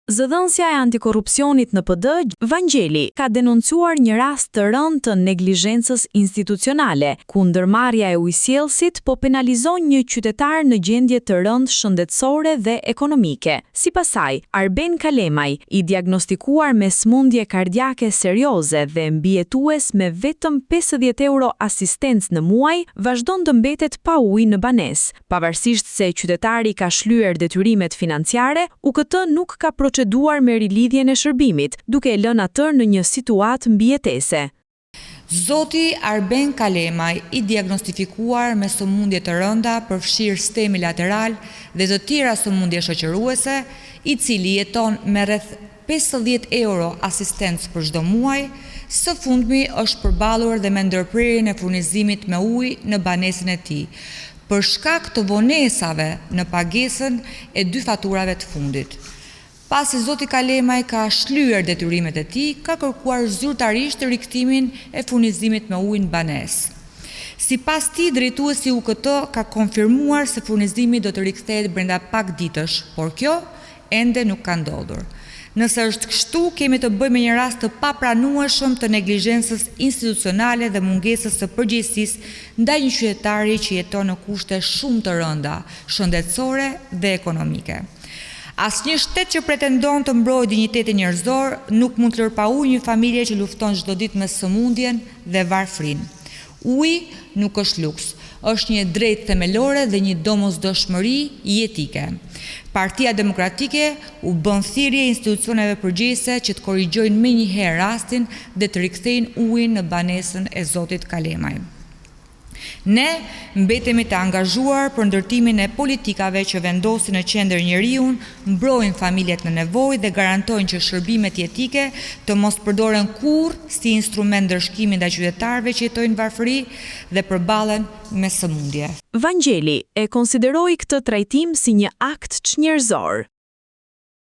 Zëdhënësja e antikorrupsionit në PD, Vangjeli, ka denoncuar një rast të rënd të neglizhencës institucionale, ku ndërmarrja e ujësjellësit po penalizon një qytetar në gjendje të rënd shëndetësore dhe ekonomike. Sipas saj, Arben Kalemaj, i diagnostikuar me sëmundje kardiake serioze dhe mbijetues me vetëm 50 euro asistencë në muaj, vazhdon të mbetet pa ujë në banesë. Pavarësisht se qytetari ka shlyer detyrimet financiare, UKT nuk ka proceduar me rilidhjen e shërbimit, duke e lënë atë në një situatë mbijetese. Zoti Arben Kalemaj, i diagnostifikuar me sëmundje të rënda, përfshirë stemi lateral dhe të tjera sëmundje shoqëruese, i cili jeton me rreth 50 euro asistencë për çdo muaj, së fundmi është përballur dhe me ndërprerjen e furnizimit me ujë në banesën e tij, për shkak të vonesave në pagesën e 2 faturave të fundit. Pasi zoti Kalemaj ka shlyer detyrimet e tij, ka kërkuar zyrtarisht rikthimin e furnizimit me ujë në banesë. Sipas tij, drejtuesi i UKT ka konfirmuar se furnizimi do të rikthehet brenda pak ditësh, por kjo ende nuk ka ndodhur. Nëse është kështu, kemi të bëjmë me një rast të papranueshëm të neglizhencës institucionale dhe mungesës së përgjegjësisë ndaj një qytetari që jeton në kushte shumë të rënda, shëndetësore dhe ekonomike. Asnjë shtet që pretendon të mbrojë dinjitetin njerëzor nuk mund të lërë pa ujë një familje që lufton çdo ditë me sëmundjen dhe varfrinë. Uji nuk është luks, është një drejtë themelore dhe një domosdoshmëri jetike. Partia Demokratike u bën thirrje institucioneve përgjegjëse që të korrigjojnë menjëherë rastin dhe të rikthejnë ujin në banesën e zotit Kalemaj. Ne mbetemi të angazhuar për ndërtimin e politikave që vendosin në qendër njeriun, mbrojnë familjet në nevojë dhe garantojnë që shërbimet jetike të mos përdoren kurrë si instrument ndërshkimi ndaj qytetarëve që jetojnë varfëri dhe përballen me sëmundje. Vangjeli e konsideroi këtë trajtim si një akt çnjerëzor.